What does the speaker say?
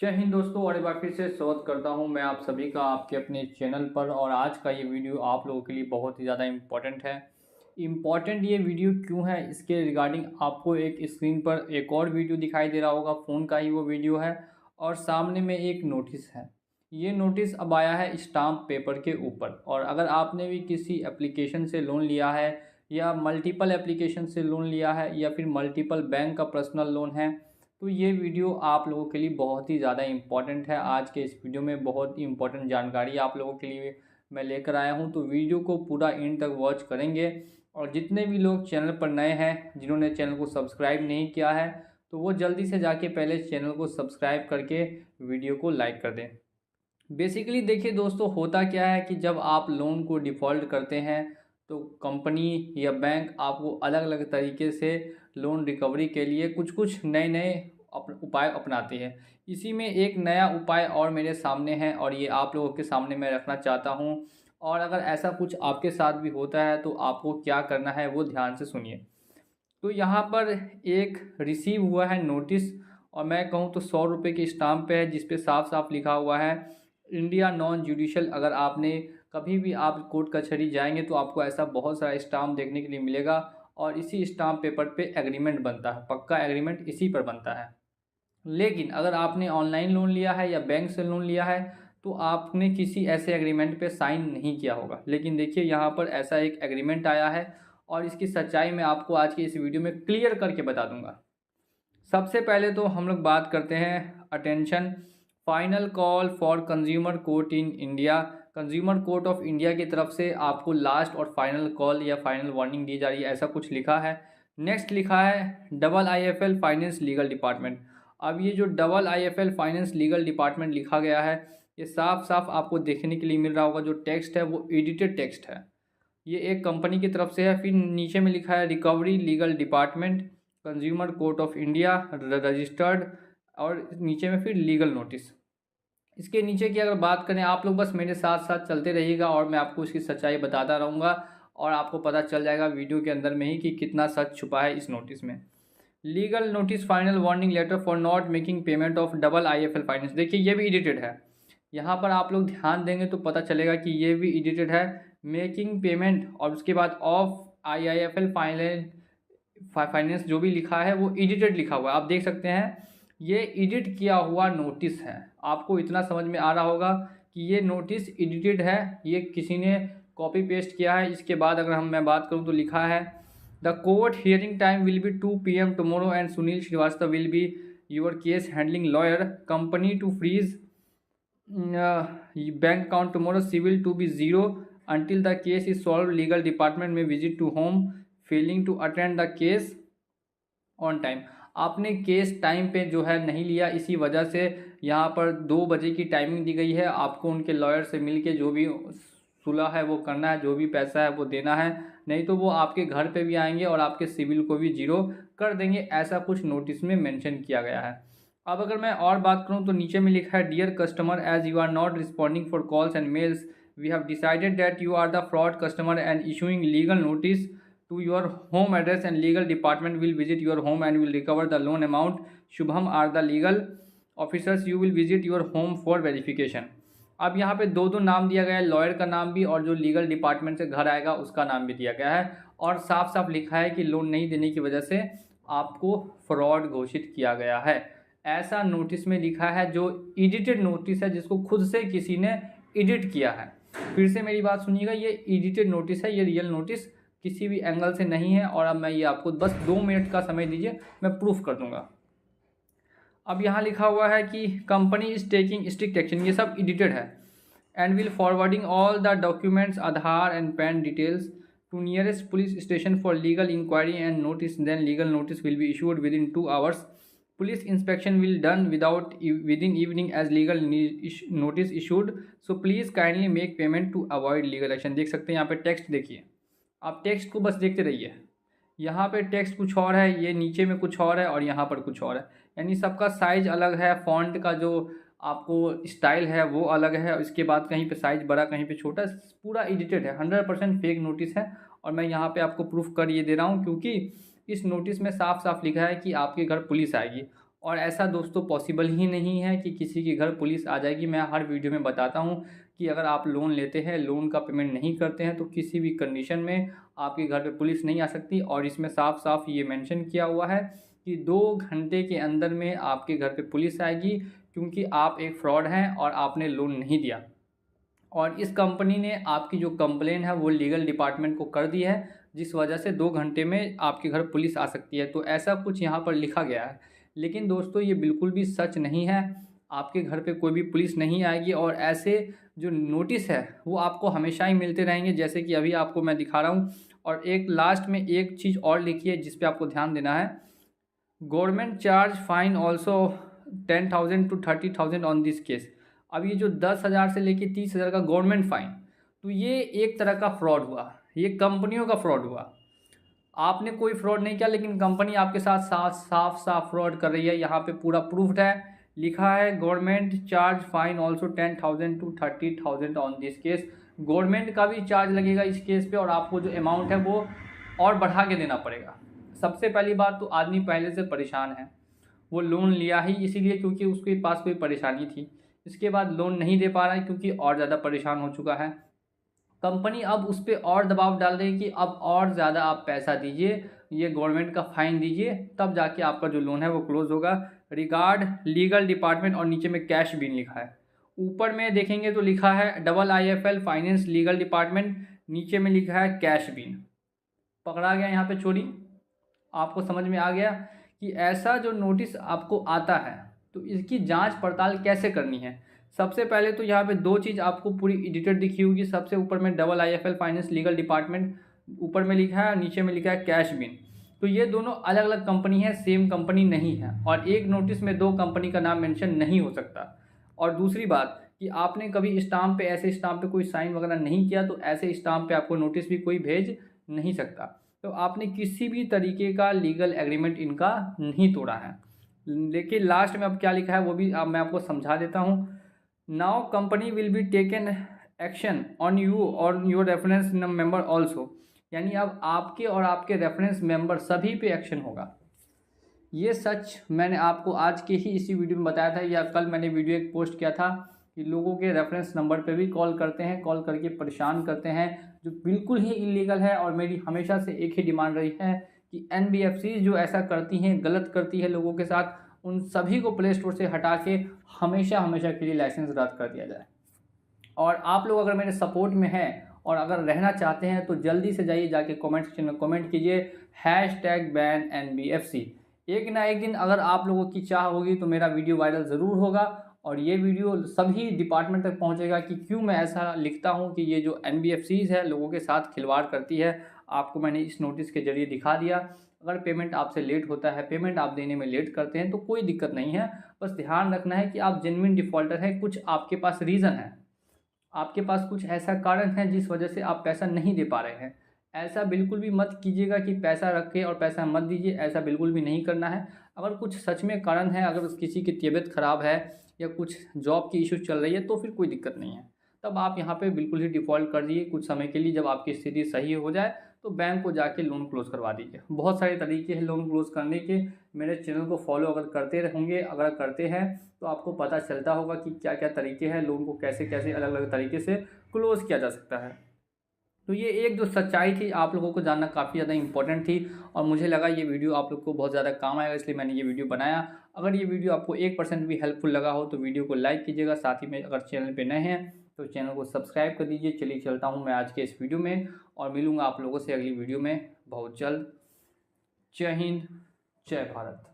जय हिंद दोस्तों, और एक बार फिर से स्वागत करता हूं मैं आप सभी का आपके अपने चैनल पर। और आज का ये वीडियो आप लोगों के लिए बहुत ही ज़्यादा इम्पोर्टेंट है। इम्पॉर्टेंट ये वीडियो क्यों है, इसके रिगार्डिंग आपको एक स्क्रीन पर एक और वीडियो दिखाई दे रहा होगा, फ़ोन का ही वो वीडियो है। और सामने में एक नोटिस है। ये नोटिस अब आया है स्टाम्प पेपर के ऊपर। और अगर आपने भी किसी एप्लीकेशन से लोन लिया है या मल्टीपल एप्लीकेशन से लोन लिया है या फिर मल्टीपल बैंक का पर्सनल लोन है, तो ये वीडियो आप लोगों के लिए बहुत ही ज़्यादा इम्पॉर्टेंट है। आज के इस वीडियो में बहुत ही इम्पॉर्टेंट जानकारी आप लोगों के लिए मैं लेकर आया हूँ, तो वीडियो को पूरा एंड तक वॉच करेंगे। और जितने भी लोग चैनल पर नए हैं, जिन्होंने चैनल को सब्सक्राइब नहीं किया है, तो वो जल्दी से जाके पहले चैनल को सब्सक्राइब करके वीडियो को लाइक कर दें। बेसिकली देखिए दोस्तों, होता क्या है कि जब आप लोन को डिफ़ॉल्ट करते हैं तो कंपनी या बैंक आपको अलग अलग तरीके से लोन रिकवरी के लिए कुछ कुछ नए नए उपाय अपनाती है। इसी में एक नया उपाय और मेरे सामने है और ये आप लोगों के सामने मैं रखना चाहता हूँ। और अगर ऐसा कुछ आपके साथ भी होता है तो आपको क्या करना है वो ध्यान से सुनिए। तो यहाँ पर एक रिसीव हुआ है नोटिस, और मैं कहूँ तो 100 रुपये के स्टाम्प पे है, जिस पे साफ साफ लिखा हुआ है इंडिया नॉन जुडिशल। अगर आपने कभी भी आप कोर्ट कचहरी जाएंगे तो आपको ऐसा बहुत सारा स्टाम्प देखने के लिए मिलेगा। और इसी स्टाम्प पेपर पे एग्रीमेंट बनता है, पक्का एग्रीमेंट इसी पर बनता है। लेकिन अगर आपने ऑनलाइन लोन लिया है या बैंक से लोन लिया है तो आपने किसी ऐसे एग्रीमेंट पे साइन नहीं किया होगा। लेकिन देखिए यहाँ पर ऐसा एक एग्रीमेंट आया है और इसकी सच्चाई मैं आपको आज की इस वीडियो में क्लियर करके बता दूंगा। सबसे पहले तो हम लोग बात करते हैं attention, final call for consumer court in India. Consumer court of India की तरफ से आपको लास्ट और फाइनल कॉल या फाइनल वार्निंग दी जा रही है, ऐसा कुछ लिखा है। नेक्स्ट लिखा है IIFL फाइनेंस लीगल डिपार्टमेंट। अब ये जो IIFL फाइनेंस लीगल डिपार्टमेंट लिखा गया है, ये साफ साफ आपको देखने के लिए मिल रहा होगा। जो टेक्स्ट है वो एडिटेड टेक्स्ट है, ये एक कंपनी की तरफ से है। फिर नीचे में लिखा है recovery legal department, consumer court of India registered, और नीचे में फिर लीगल नोटिस। इसके नीचे की अगर बात करें, आप लोग बस मेरे साथ साथ चलते रहिएगा और मैं आपको इसकी सच्चाई बताता रहूँगा। और आपको पता चल जाएगा वीडियो के अंदर में ही कि कितना सच छुपा है इस नोटिस में। Legal notice final warning letter for not making payment of IIFL finance. देखिए ये भी एडिटेड है। यहाँ पर आप लोग ध्यान देंगे तो पता चलेगा कि ये भी एडिटेड है। मेकिंग पेमेंट और उसके बाद ऑफ IIFL फाइनेंस जो भी लिखा है वो एडिटेड लिखा हुआ है, आप देख सकते हैं। ये एडिट किया हुआ नोटिस है। आपको इतना समझ में आ रहा होगा कि ये नोटिस एडिटेड है, ये किसी ने कॉपी पेस्ट किया है। इसके बाद अगर मैं बात करूँ तो लिखा है the court hearing time will be 2 PM tomorrow and Sunil Srivastava will be your case handling lawyer, company to freeze bank account tomorrow, CIBIL to be zero until the case is solved, legal department may visit to home, failing to attend the case on time। आपने case time पे जो है नहीं लिया, इसी वजह से यहाँ पर 2 बजे की टाइमिंग दी गई है। आपको उनके लॉयर से मिलके जो भी सुलह है वो करना है, जो भी पैसा है वो देना है, नहीं तो वो आपके घर पे भी आएंगे और आपके सिविल को भी जीरो कर देंगे। ऐसा कुछ नोटिस में मेंशन किया गया है। अब अगर मैं और बात करूं तो नीचे में लिखा है dear customer, as you are not responding for calls and mails, we have decided that you are the fraud customer and issuing legal notice to your home address, and legal department will visit your home and will recover the loan amount. Shubham are the legal officers, you will visit your home for verification। अब यहाँ पे दो नाम दिया गया है, lawyer का नाम भी और जो लीगल डिपार्टमेंट से घर आएगा उसका नाम भी दिया गया है। और साफ साफ लिखा है कि लोन नहीं देने की वजह से आपको फ्रॉड घोषित किया गया है। ऐसा नोटिस में लिखा है, जो एडिटेड नोटिस है, जिसको खुद से किसी ने एडिट किया है। फिर से मेरी बात सुनिएगा, ये एडिटेड नोटिस है, ये रियल नोटिस किसी भी एंगल से नहीं है। और अब मैं ये आपको बस 2 मिनट का समय दीजिए, मैं प्रूफ कर दूंगा। अब यहाँ लिखा हुआ है कि company is taking strict action, ये सब एडिटेड है। And will forwarding all the documents, Aadhaar and PAN details to nearest police station for legal inquiry and notice, then legal notice will be issued within 2 hours। Police inspection will done within evening as legal notice issued, so please kindly make payment to avoid legal action। देख सकते हैं यहाँ पे text, देखिए आप text को बस देखते रहिए। यहाँ पे टेक्स्ट कुछ और है, ये नीचे में कुछ और है और यहाँ पर कुछ और है, यानी सबका साइज अलग है। फॉन्ट का जो आपको स्टाइल है वो अलग है। इसके बाद कहीं पे साइज बड़ा, कहीं पे छोटा, पूरा एडिटेड है। 100% फेक नोटिस है। और मैं यहाँ पे आपको प्रूफ कर ये दे रहा हूँ, क्योंकि इस नोटिस में साफ साफ लिखा है कि आपके घर पुलिस आएगी। और ऐसा दोस्तों पॉसिबल ही नहीं है कि किसी के घर पुलिस आ जाएगी। मैं हर वीडियो में बताता हूँ कि अगर आप लोन लेते हैं, लोन का पेमेंट नहीं करते हैं, तो किसी भी कंडीशन में आपके घर पे पुलिस नहीं आ सकती। और इसमें साफ साफ ये मेंशन किया हुआ है कि 2 घंटे के अंदर में आपके घर पे पुलिस आएगी, क्योंकि आप एक फ्रॉड हैं और आपने लोन नहीं दिया। और इस कंपनी ने आपकी जो कंप्लेन है वो लीगल डिपार्टमेंट को कर दी है, जिस वजह से 2 घंटे में आपके घर पुलिस आ सकती है। तो ऐसा कुछ यहाँ पर लिखा गया है, लेकिन दोस्तों ये बिल्कुल भी सच नहीं है। आपके घर पे कोई भी पुलिस नहीं आएगी और ऐसे जो नोटिस है वो आपको हमेशा ही मिलते रहेंगे, जैसे कि अभी आपको मैं दिखा रहा हूँ। और एक लास्ट में एक चीज़ और लिखी है जिस पे आपको ध्यान देना है। Government charge fine also 10,000 to 30,000 on this case. अब ये जो 10,000 से लेके 30,000 का गवर्नमेंट फाइन, तो ये एक तरह का फ्रॉड हुआ, ये कंपनियों का फ्रॉड हुआ। आपने कोई फ्रॉड नहीं किया, लेकिन कंपनी आपके साथ साफ साफ फ्रॉड कर रही है। यहाँ पे पूरा प्रूफ्ड है, लिखा है government charge fine also 10,000 to 30,000 on this case. Government का भी चार्ज लगेगा इस केस पे, और आपको जो अमाउंट है वो और बढ़ा के देना पड़ेगा। सबसे पहली बात तो आदमी पहले से परेशान है, वो लोन लिया ही इसीलिए क्योंकि उसके पास कोई परेशानी थी। इसके बाद लोन नहीं दे पा रहा है क्योंकि और ज़्यादा परेशान हो चुका है। कंपनी अब उस पर और दबाव डाल रही है कि अब और ज़्यादा आप पैसा दीजिए, ये गवर्नमेंट का फाइन दीजिए, तब जाके आपका जो लोन है वो क्लोज होगा। रिगार्ड लीगल डिपार्टमेंट, और नीचे में कैश बिन लिखा है। ऊपर में देखेंगे तो लिखा है IIFL फाइनेंस लीगल डिपार्टमेंट, नीचे में लिखा है कैश बिन। पकड़ा गया यहाँ पे चोरी। आपको समझ में आ गया कि ऐसा जो नोटिस आपको आता है तो इसकी जांच पड़ताल कैसे करनी है। सबसे पहले तो यहाँ पे 2 चीज़ आपको पूरी एडिटेड दिखी होगी। सबसे ऊपर में IIFL फाइनेंस लीगल डिपार्टमेंट ऊपर में लिखा है, नीचे में लिखा है कैश बिन। तो ये दोनों अलग अलग कंपनी है, सेम कंपनी नहीं है। और एक नोटिस में 2 कंपनी का नाम मेंशन नहीं हो सकता। और दूसरी बात कि आपने कभी स्टाम्प पे, ऐसे स्टाम्प पे कोई साइन वगैरह नहीं किया, तो ऐसे स्टाम्प पे आपको नोटिस भी कोई भेज नहीं सकता। तो आपने किसी भी तरीके का लीगल एग्रीमेंट इनका नहीं तोड़ा है। लेकिन लास्ट में अब क्या लिखा है वो भी अब मैं आपको समझा देता हूँ। Now company will be taken action on you और योर रेफरेंस मेंबर ऑल्सो। यानी अब आपके और आपके रेफरेंस मेंबर सभी पे एक्शन होगा। ये सच मैंने आपको आज के ही इसी वीडियो में बताया था, या कल मैंने वीडियो एक पोस्ट किया था कि लोगों के रेफरेंस नंबर पे भी कॉल करते हैं, कॉल करके परेशान करते हैं, जो बिल्कुल ही इलीगल है। और मेरी हमेशा से एक ही डिमांड रही है कि NBFC जो ऐसा करती हैं, गलत करती है लोगों के साथ, उन सभी को प्ले स्टोर से हटा के हमेशा हमेशा के लिए लाइसेंस रद्द कर दिया जाए। और आप लोग अगर मेरे सपोर्ट में हैं और अगर रहना चाहते हैं तो जल्दी से जाइए, जाके कमेंट सेक्शन में कमेंट कीजिए #ban NBFC। एक ना एक दिन अगर आप लोगों की चाह होगी तो मेरा वीडियो वायरल ज़रूर होगा, और ये वीडियो सभी डिपार्टमेंट तक पहुंचेगा कि क्यों मैं ऐसा लिखता हूं कि ये जो NBFCs है लोगों के साथ खिलवाड़ करती है। आपको मैंने इस नोटिस के जरिए दिखा दिया। अगर पेमेंट आपसे लेट होता है, पेमेंट आप देने में लेट करते हैं, तो कोई दिक्कत नहीं है। बस ध्यान रखना है कि आप जेन्युइन डिफ़ॉल्टर हैं, कुछ आपके पास रीज़न है, आपके पास कुछ ऐसा कारण है जिस वजह से आप पैसा नहीं दे पा रहे हैं। ऐसा बिल्कुल भी मत कीजिएगा कि पैसा रखें और पैसा मत दीजिए, ऐसा बिल्कुल भी नहीं करना है। अगर कुछ सच में कारण है, अगर किसी की तबीयत ख़राब है या कुछ जॉब की इशू चल रही है, तो फिर कोई दिक्कत नहीं है। तब आप यहाँ पे बिल्कुल ही डिफ़ॉल्ट कर दीजिए कुछ समय के लिए। जब आपकी स्थिति सही हो जाए तो बैंक को जाके लोन क्लोज़ करवा दीजिए। बहुत सारे तरीके हैं लोन क्लोज़ करने के। मेरे चैनल को फॉलो अगर करते रहेंगे, अगर करते हैं तो आपको पता चलता होगा कि क्या क्या तरीके हैं, लोन को कैसे कैसे अलग अलग तरीके से क्लोज़ किया जा सकता है। तो ये एक जो सच्चाई थी आप लोगों को जानना काफ़ी ज़्यादा इंपॉर्टेंट थी, और मुझे लगा ये वीडियो आप लोग को बहुत ज़्यादा काम आएगा, इसलिए मैंने ये वीडियो बनाया। अगर ये वीडियो आपको 1% भी हेल्पफुल लगा हो तो वीडियो को लाइक कीजिएगा। साथ ही में अगर चैनल पे नए हैं तो चैनल को सब्सक्राइब कर दीजिए। चलिए चलता हूँ मैं आज के इस वीडियो में, और मिलूँगा आप लोगों से अगली वीडियो में बहुत जल्द। जय हिंद, जय भारत।